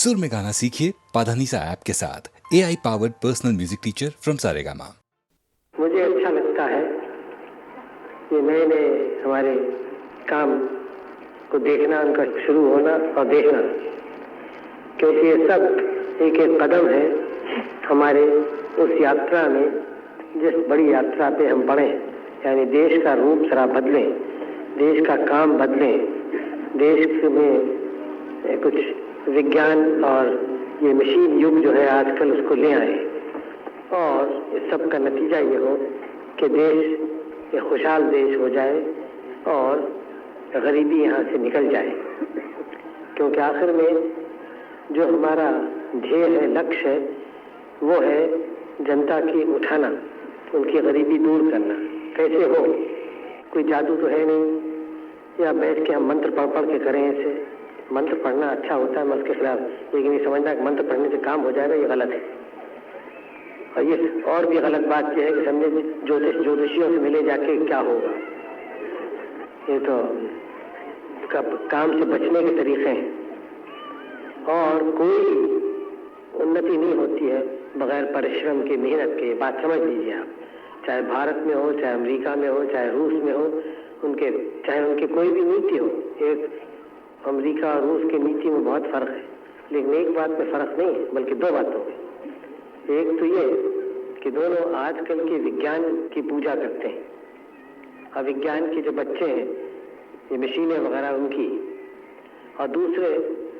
सुर में गाना सीखिए पाधानीसा ऐप के साथ। AI powered personal music teacher from Saregama. मुझे अच्छा लगता है ये नए नए हमारे काम को देखना, उनका शुरू होना और देखना, क्योंकि ये सब एक एक कदम है हमारे उस यात्रा में, जिस बड़ी यात्रा पे हम बढ़े। यानी देश का रूप जरा बदलें, देश का काम बदलें, देश में कुछ विज्ञान और ये मशीन युग जो है आजकल उसको ले आए, और इस सब का नतीजा ये हो कि देश एक खुशहाल देश हो जाए और गरीबी यहाँ से निकल जाए। क्योंकि आखिर में जो हमारा ध्येय है, लक्ष्य है, वो है जनता की उठाना, उनकी गरीबी दूर करना। कैसे हो? कोई जादू तो है नहीं या बैठ के हम मंत्र पढ़ पढ़ के करें। ऐसे मंत्र पढ़ना अच्छा होता है, मैं उसके खिलाफ, लेकिन ये समझना कि मंत्र पढ़ने से काम हो जाएगा, ये गलत है। और ये और भी गलत बात यह है कि समझे ज्योतिषियों से मिले जाके क्या होगा। ये तो काम से बचने के तरीके हैं, और कोई उन्नति नहीं होती है बगैर परिश्रम के, मेहनत के। बात समझ लीजिए आप, चाहे भारत में हो, चाहे अमेरिका में हो, चाहे रूस में हो, चाहे उनकी कोई भी नीति हो। एक अमेरिका और रूस की नीति में बहुत फर्क है, लेकिन एक बात में फर्क नहीं है, बल्कि दो बातों में। एक तो ये कि दोनों आजकल के विज्ञान की पूजा करते हैं, और विज्ञान के जो बच्चे हैं, ये मशीनें वगैरह उनकी, और दूसरे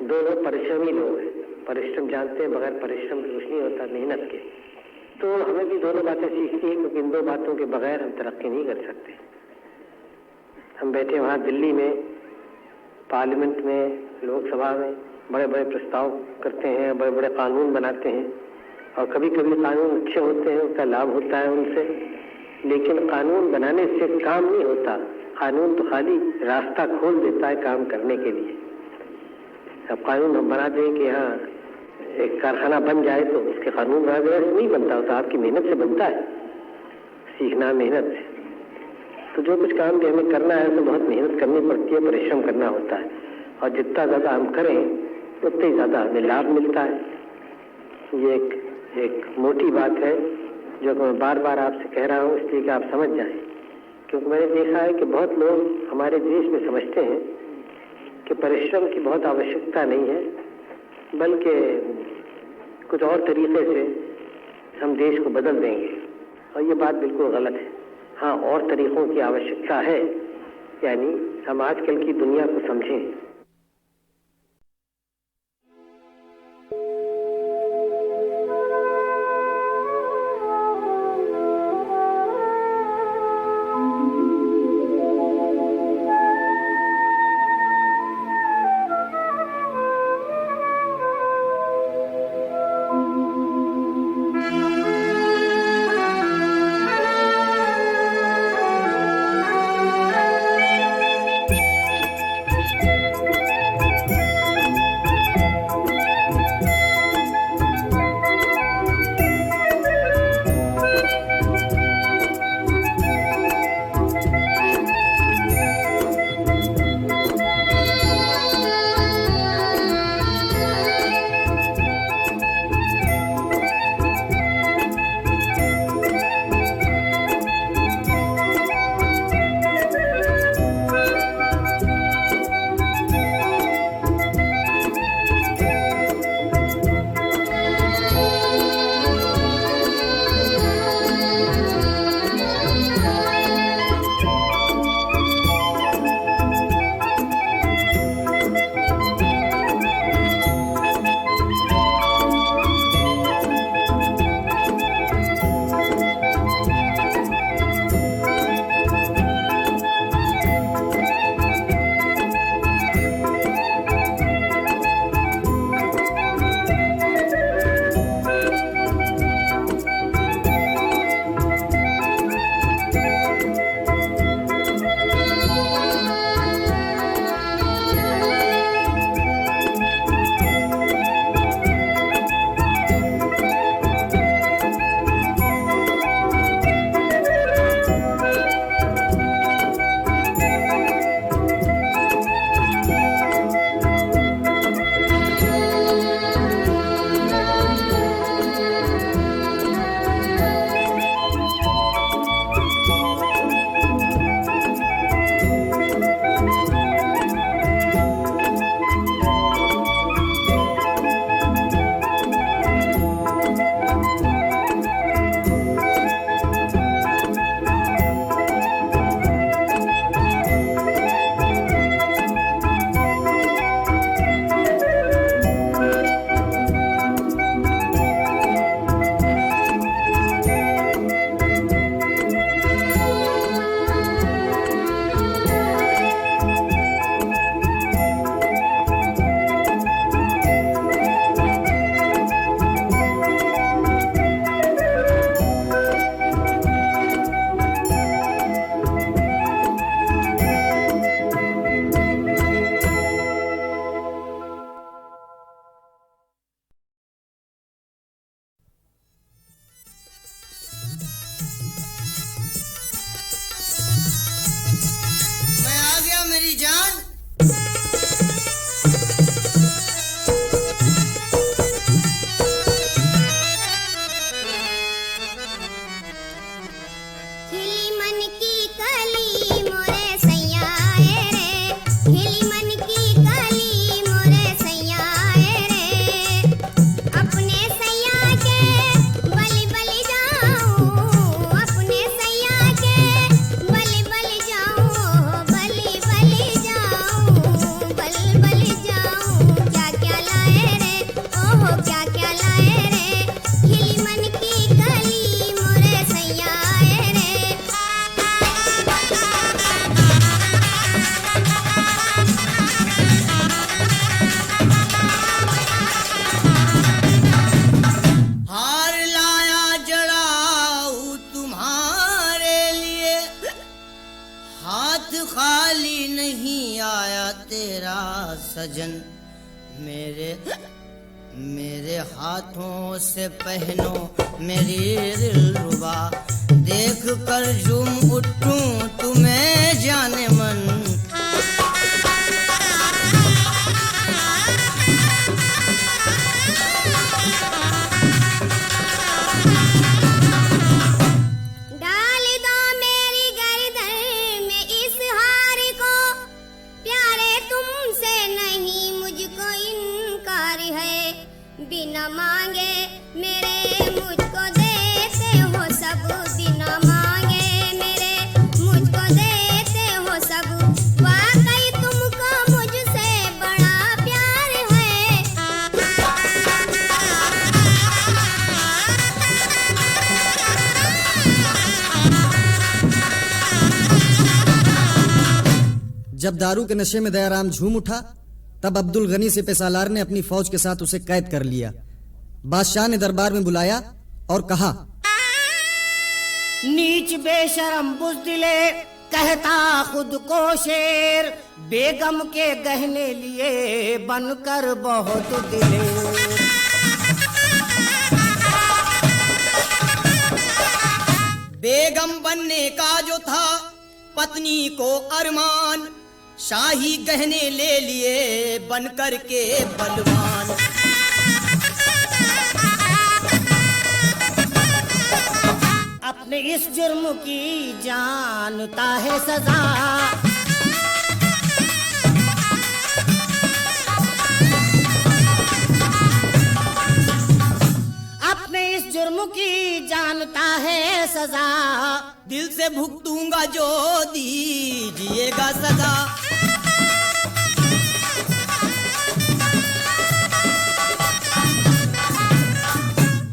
दोनों परिश्रमी लोग हैं। परिश्रम जानते हैं, बगैर परिश्रम के कुछ नहीं होता, मेहनत के। तो हमें भी दोनों बातें सीखनी है, क्योंकि इन दो बातों के बगैर हम तरक्की नहीं कर सकते। हम बैठे वहाँ दिल्ली में पार्लियामेंट में, लोकसभा में बड़े बड़े प्रस्ताव करते हैं, बड़े बड़े कानून बनाते हैं, और कभी कभी कानून अच्छे होते हैं, उसका लाभ होता है उनसे, लेकिन कानून बनाने से काम नहीं होता। कानून तो खाली रास्ता खोल देता है काम करने के लिए। अब कानून हम बना दें कि यहाँ एक कारखाना बन जाए, तो उसके कानून बना देने से नहीं बनता होता, आपकी मेहनत से बनता है, सीखना मेहनत से। तो जो कुछ काम भी हमें करना है तो बहुत मेहनत करनी पड़ती है, परिश्रम करना होता है, और जितना ज़्यादा हम करें उतना ही ज़्यादा हमें लाभ मिलता है। ये एक मोटी बात है जो मैं बार बार आपसे कह रहा हूँ, इसलिए कि आप समझ जाएं। क्योंकि मैंने देखा है कि बहुत लोग हमारे देश में समझते हैं कि परिश्रम की बहुत आवश्यकता नहीं है, बल्कि कुछ और तरीके से हम देश को बदल देंगे, और ये बात बिल्कुल गलत है। हाँ, और तरीकों की आवश्यकता है, यानी हम आजकल की दुनिया को समझें। गया सजन, मेरे हाथों से पहनो मेरी दिलरुबा, देख कर झूम उठूं तुम्हें जाने मन। बिना मांगे मेरे मुझको देते हो सब, बिना मांगे मेरे मुझको देते हो सब, वाकई तुमको मुझसे बड़ा प्यार है। जब दारू के नशे में दयाराम झूम उठा, तब अब्दुल गनी सिपह सालार ने अपनी फौज के साथ उसे कैद कर लिया। बादशाह ने दरबार में बुलाया और कहा, नीच बेशरम बुज़दिले, कहता खुद को शेर, बेगम के गहने लिए बनकर बहुत दिलेर। बेगम बनने का जो था पत्नी को अरमान, शाही गहने ले लिए बनकर के बलवान। अपने इस जुर्म की जानता है सजा, अपने इस जुर्म की जानता है सजा, दिल से भुगतूंगा जो दीजिएगा सजा।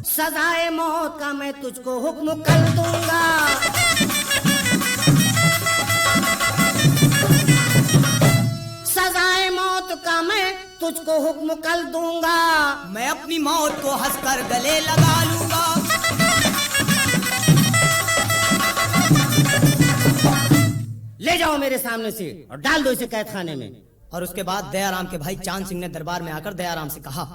सजाए मौत का मैं तुझको हुक्म कर दूंगा, सजाए मौत का मैं तुझको हुक्म कर दूंगा, मैं अपनी मौत को हंसकर गले लगा लूंगा। ले जाओ मेरे सामने से और डाल दो इसे कैद खाने में। और उसके बाद दयाराम के भाई चांद सिंह ने दरबार में आकर दयाराम से कहा,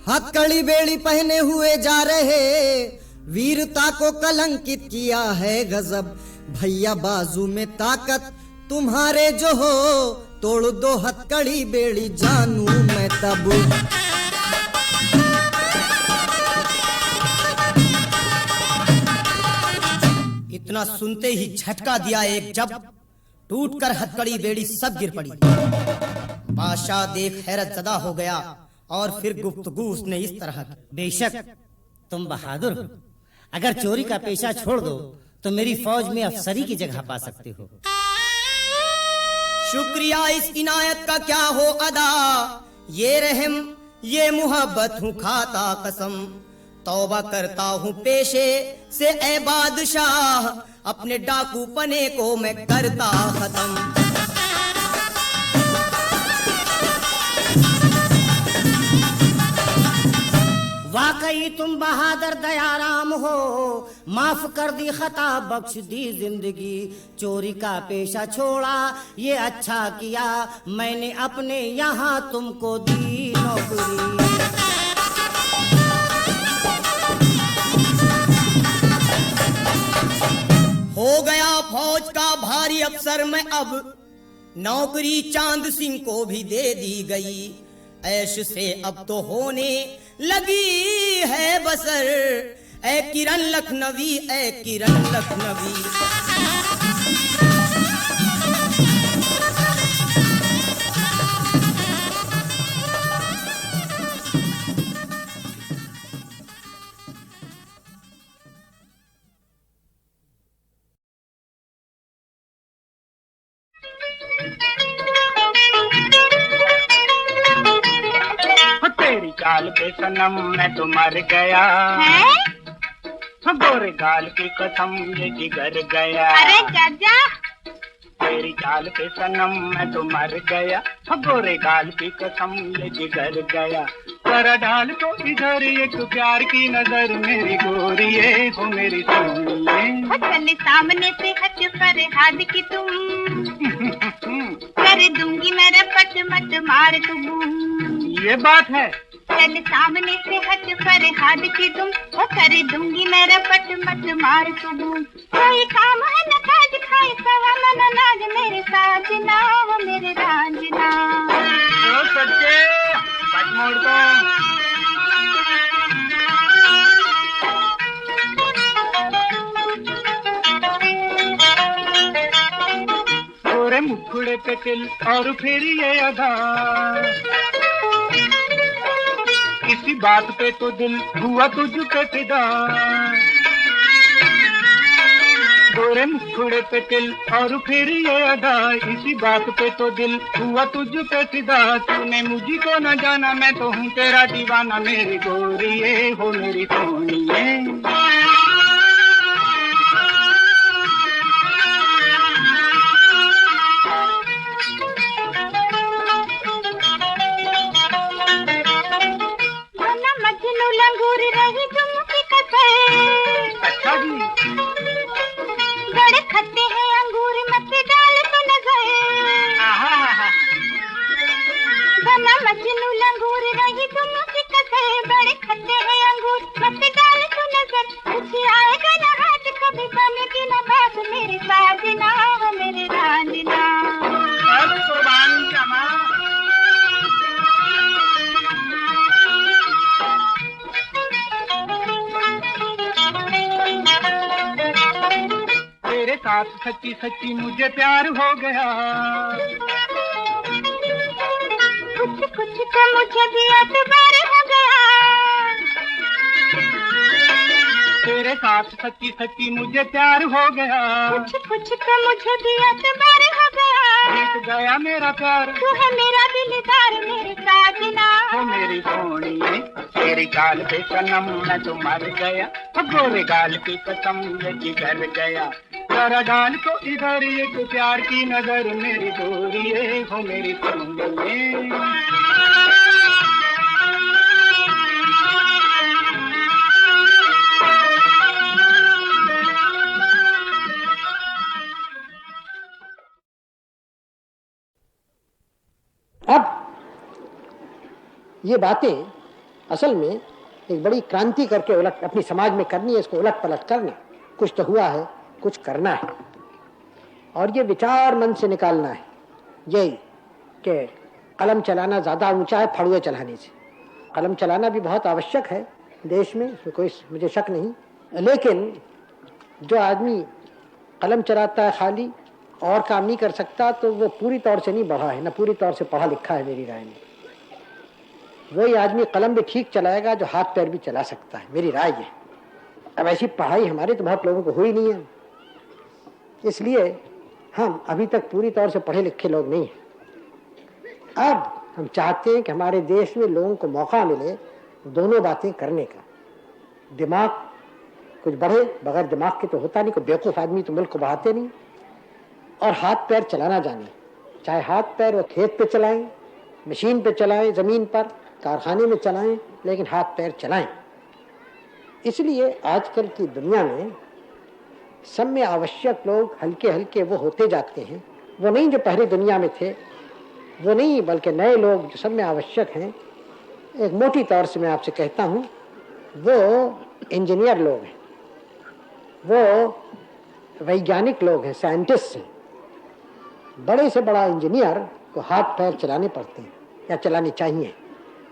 हथकड़ी बेड़ी पहने हुए जा रहे, वीरता को कलंकित किया है गजब, भैया बाजू में ताकत तुम्हारे जो हो, तोड़ दो हथकड़ी बेड़ी जानू मैं तब। इतना सुनते ही झटका दिया एक जब, टूटकर हथकड़ी बेड़ी सब गिर पड़ी। बादशाह देख हैरत ज़दा हो गया और फिर गुफ्तगू उसने इस तरह की, बेशक तुम बहादुर हो, अगर चोरी का पेशा छोड़ दो तो मेरी फौज में अफसरी की जगह पा सकते हो। शुक्रिया इस इनायत का क्या हो अदा, ये रहम ये मोहब्बत हूँ खाता कसम, तौबा करता हूँ पेशे से ए बादशाह, अपने डाकू पने को मैं करता खत्म। वाकई तुम बहादुर दयाराम हो, माफ कर दी खता बख्श दी जिंदगी, चोरी का पेशा छोड़ा ये अच्छा किया, मैंने अपने यहाँ तुमको दी नौकरी। हो गया फौज का भारी अफसर मैं अब, नौकरी चांद सिंह को भी दे दी गई, ऐश से अब तो होने लगी है बसर, ए किरण लखनवी ए किरण लखनवी। तेरी चाल पे सनम मैं तो मर गया है? गोरे गाल की कसम ये जिगर गया। अरे चाचा, तेरी चाल पे सनम मैं तो मर गया, गोरे गाल की कसम ये जिगर गया। जरा डाल तो इधर एक प्यार की नजर मेरी गोरिये हो मेरी सोनिए। चले सामने से हट पर हाथ की तुम कर दूंगी मैं रपट मत मार तू बूम। ये बात है। चल सामने से हट पर हाथ की तुम, वो कर दूंगी मैं रपट मत मार तू बूम। कोई काम है न काज खाए सवाना न नाज, मेरे साजना वो मेरे रांझना। ओ सच्चे पट मोड़ को। गोरे मुखड़े पे तिल और फिर ये अदा, इसी बात पे तो दिल हुआ तुझ पे फिदा। गोरे मुखड़े पे तिल और फिर ये अदा, इसी बात पे तो दिल हुआ तुझ पे फिदा। तूने मुझको न जाना मैं तो हूँ तेरा दीवाना, मेरी गोरिये हो मेरी सोनिए। मजनू लंगूर रही तुम की कसर। अच्छा जी। बड़े खट्टे हैं अंगूर मत डाल तो नजर। बना मजनू लंगूर रही तुम की कसर, बड़े खट्टे हैं अंगूर मत डाल तो नजर। कुछ आएगा न हाथ कभी बनेगी न बात, मेरे साजना हो मेरे रांझना। कुर्बान जामा। तेरे साथ सच्ची सच्ची मुझे प्यार हो गया। कुछ कुछ तो मुझे भी एतबार हो गया। तेरे साथ सच्ची सच्ची मुझे प्यार हो गया। कुछ कुछ तो मुझे भी एतबार हो गया। जीत गया मेरा प्यार, तू है मेरा दिलदार मेरे साजना हो मेरी सोनिए। तेरी गाल पे सनम मैं तो मर गया, गोरे गाल की कसम ये जिगर गया। जरा डाल को इधर एक प्यार की नजर, मेरी गोरिये हो मेरी सोनिए। अब ये बातें असल में एक बड़ी क्रांति करके उलट अपनी समाज में करनी है, इसको उलट पलट करना। कुछ तो हुआ है, कुछ करना है, और ये विचार मन से निकालना है। यही कि कलम चलाना ज़्यादा ऊंचा है फड़ुए चलाने से। कलम चलाना भी बहुत आवश्यक है देश में, इसमें कोई मुझे शक नहीं। लेकिन जो आदमी कलम चलाता है खाली और काम नहीं कर सकता, तो वो पूरी तौर से नहीं बढ़ा है, न पूरी तौर से पढ़ा लिखा है मेरी राय में। वही आदमी कलम भी ठीक चलाएगा जो हाथ पैर भी चला सकता है, मेरी राय है। अब ऐसी पढ़ाई हमारे तो बहुत लोगों को हुई नहीं है, इसलिए हम अभी तक पूरी तौर से पढ़े लिखे लोग नहीं हैं। अब हम चाहते हैं कि हमारे देश में लोगों को मौका मिले दोनों बातें करने का। दिमाग कुछ बढ़े, बगैर दिमाग के तो होता नहीं, कोई बेवकूफ़ आदमी तो मुल्क को बढ़ाते नहीं। और हाथ पैर चलाना जाने, चाहे हाथ पैर वो खेत पे चलाएं, मशीन पे चलाएं, ज़मीन पर कारखाने में चलाएं, लेकिन हाथ पैर चलाएं। इसलिए आजकल की दुनिया में सब में आवश्यक लोग हल्के हल्के वो होते जाते हैं। वो नहीं जो पहले दुनिया में थे, वो नहीं, बल्कि नए लोग जो सब में आवश्यक हैं। एक मोटी तौर से मैं आपसे कहता हूँ, वो इंजीनियर लोग हैं, वो वैज्ञानिक लोग हैं, साइंटिस्ट हैं। बड़े से बड़ा इंजीनियर को हाथ पैर चलाने पड़ते हैं या चलाने चाहिए,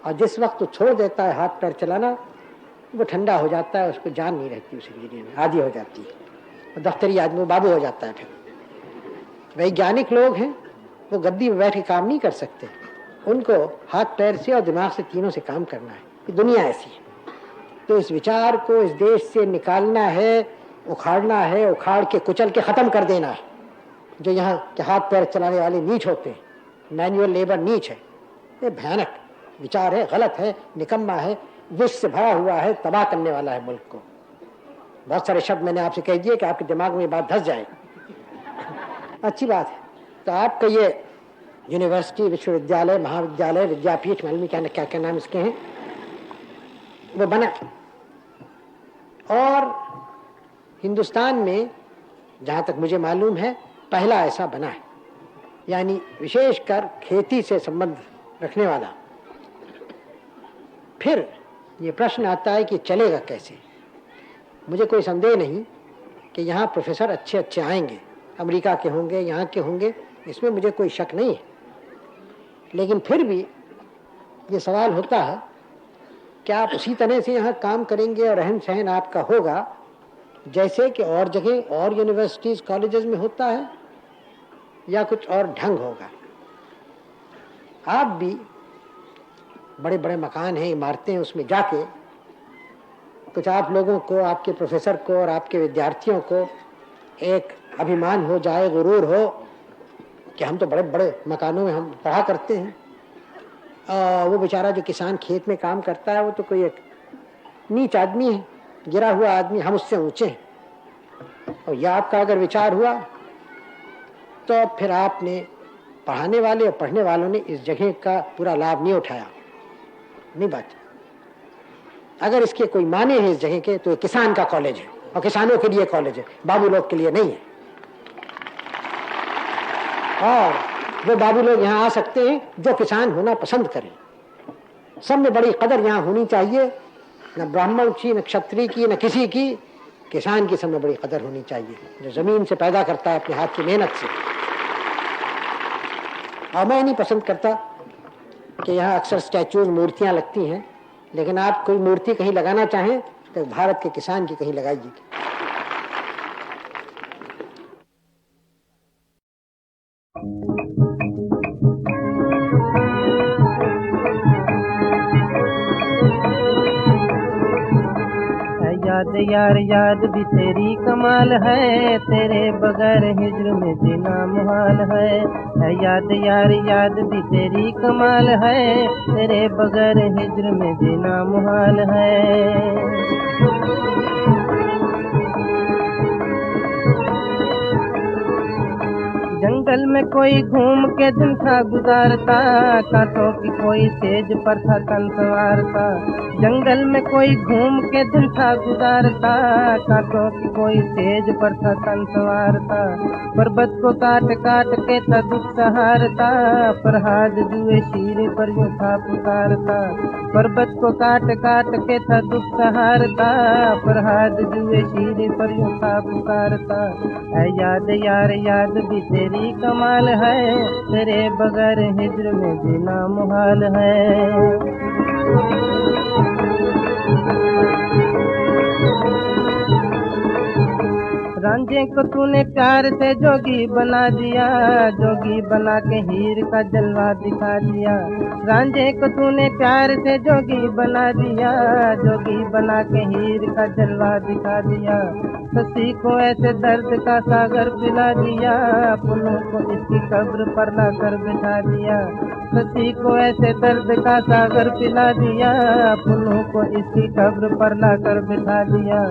और जिस वक्त वो छोड़ देता है हाथ पैर चलाना, वो ठंडा हो जाता है, उसको जान नहीं रहती उस इंजीनियर में, आदी हो जाती है, दफ्तरी आदमी वो बाबू हो जाता है। फिर वैज्ञानिक लोग हैं, वो गद्दी में बैठ के काम नहीं कर सकते, उनको हाथ पैर से और दिमाग से, तीनों से काम करना है। ये दुनिया ऐसी है। तो इस विचार को इस देश से निकालना है, उखाड़ना है, उखाड़ के कुचल के ख़त्म कर देना है। जो यहाँ के हाथ पैर चलाने वाले नीच होते हैं, मैनुअल लेबर नीच है, ये भयानक विचार है, गलत है, निकम्मा है, विष से भरा हुआ है, तबाह करने वाला है मुल्क को। बहुत सारे शब्द मैंने आपसे कह दिए कि आपके दिमाग में ये बात धस जाए। अच्छी बात है। तो आपका ये यूनिवर्सिटी, विश्वविद्यालय, महाविद्यालय, विद्यापीठ, मालूम क्या क्या नाम इसके हैं, वो बना। और हिंदुस्तान में जहाँ तक मुझे मालूम है पहला ऐसा बना है। यानी विशेषकर खेती से संबंध रखने वाला। फिर ये प्रश्न आता है कि चलेगा कैसे। मुझे कोई संदेह नहीं कि यहाँ प्रोफेसर अच्छे अच्छे आएंगे, अमेरिका के होंगे, यहाँ के होंगे, इसमें मुझे कोई शक नहीं है। लेकिन फिर भी ये सवाल होता है कि आप उसी तरह से यहाँ काम करेंगे और रहन सहन आपका होगा जैसे कि और जगह और यूनिवर्सिटीज कॉलेजेस में होता है, या कुछ और ढंग होगा। आप भी बड़े बड़े मकान हैं, इमारतें, उसमें जाके कुछ आप लोगों को, आपके प्रोफेसर को और आपके विद्यार्थियों को एक अभिमान हो जाए, गुरूर हो कि हम तो बड़े बड़े मकानों में हम पढ़ा करते हैं। वो बेचारा जो किसान खेत में काम करता है वो तो कोई एक नीच आदमी है, गिरा हुआ आदमी, हम उससे ऊंचे हैं। और यह आपका अगर विचार हुआ तो फिर आपने, पढ़ाने वाले और पढ़ने वालों ने इस जगह का पूरा लाभ नहीं उठाया, नहीं बात। अगर इसके कोई माने हैं इस जगह के तो ये किसान का कॉलेज है और किसानों के लिए कॉलेज है, बाबू लोग के लिए नहीं है। और वो बाबू लोग यहाँ आ सकते हैं जो किसान होना पसंद करें। सब में बड़ी कदर यहाँ होनी चाहिए, न ब्राह्मण की, न क्षत्रिय की, न किसी की। किसान की सब में बड़ी कदर होनी चाहिए जो जमीन से पैदा करता है अपने हाथ की मेहनत से। और मैं नहीं पसंद करता कि यहाँ अक्सर स्टैचूज, मूर्तियाँ लगती हैं, लेकिन आप कोई मूर्ति कहीं लगाना चाहें तो भारत के किसान की कहीं लगाइए। याद यार याद भी तेरी कमाल है, तेरे बगैर हिज्र में जीना मुहाल है। याद यार याद भी तेरी कमाल है, तेरे बगैर हिज्र में जीना मुहाल है। जंगल में कोई घूम के दिन था गुजारता, कांटों की कोई सेज पर था तन संवारता। जंगल में कोई घूम के दिन था गुजारता, कांटों की कोई सेज पर था तन संवारता। पर्वत को काट काट के था दुख सहारता, फरहाद जुए शीर पर यूं था पुकारता। पर्वत को काट काट के था दुख सहारता, फरहाद जुए शीर पर यूं था पुकारता। ऐ याद यार याद भी तेरी कमाल है, तेरे बगैर हिज्र में जीना मुहाल है। रांझे को तूने प्यार से जोगी बना दिया, जोगी बना के हीर का जलवा दिखा दिया। रांझे को तूने प्यार से जोगी बना दिया, जोगी बना के हीर का जलवा दिखा दिया। ससी को ऐसे दर्द का सागर पिला दिया, पुन्नू को इसकी कब्र पर लाकर बिठा दिया। ससी को ऐसे दर्द का सागर पिला दिया, पुन्नू को इसकी कब्र पर लाकर बिठा दिया।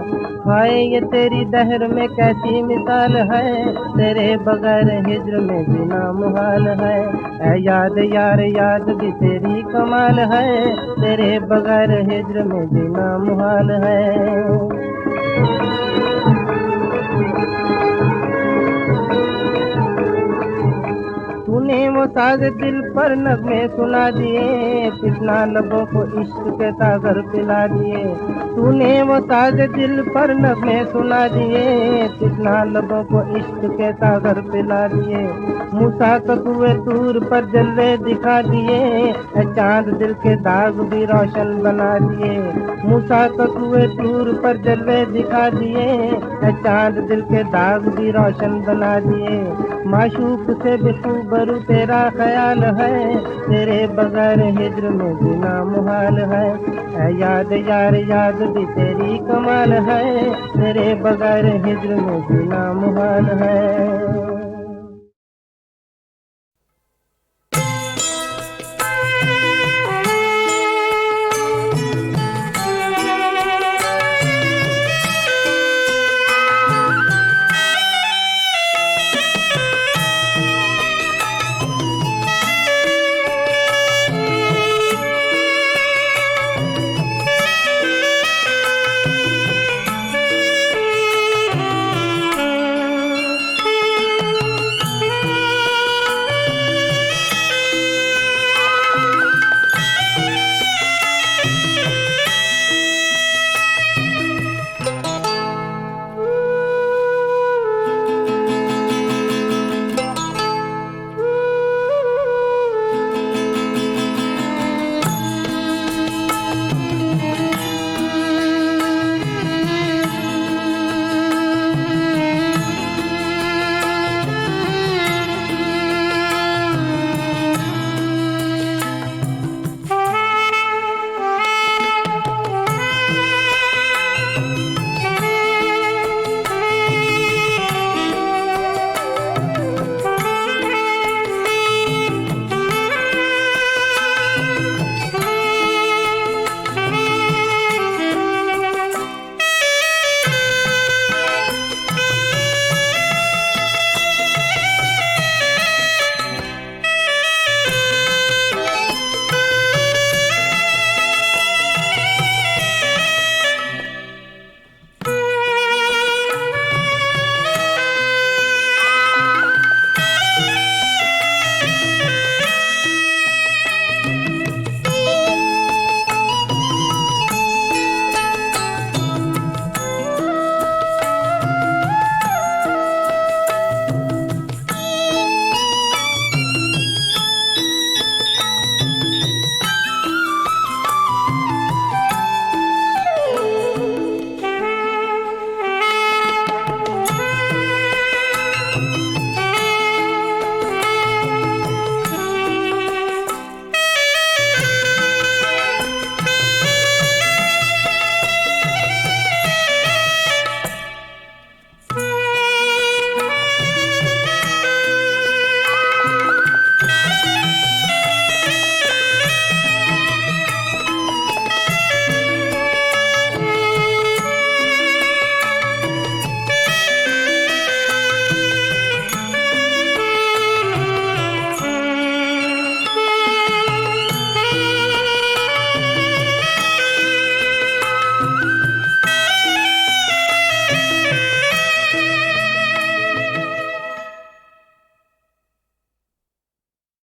हाय ये तेरी दहर में कैसी मिसाल है, तेरे बगैर हिज्र में जीना मुहाल है। ऐ याद यार याद भी तेरी कमाल है, तेरे बगैर हिज्र में जीना मुहाल है। तूने वो साज दिल पर नगमे सुना दिए, पिछला लबों को इश्क के सागर पिला दिए। तूने वो साज दिल पर नगमे सुना दिए, पिछला लबों को इश्क के सागर पिला दिए। मूसा को कुएं तूर पर जलवे दिखा दिए, चांद दिल के दाग भी रोशन बना दिए। मूसा को कुएं तूर पर जलवे दिखा दिए, चांद दिल के दाग भी रोशन बना दिए। माशूक से भी रूबरू तेरा ख्याल है, तेरे बगैर हिज्र में जीना मुहाल है। ऐ याद यार याद भी तेरी कमाल है, तेरे बगैर हिज्र में जीना मुहाल है।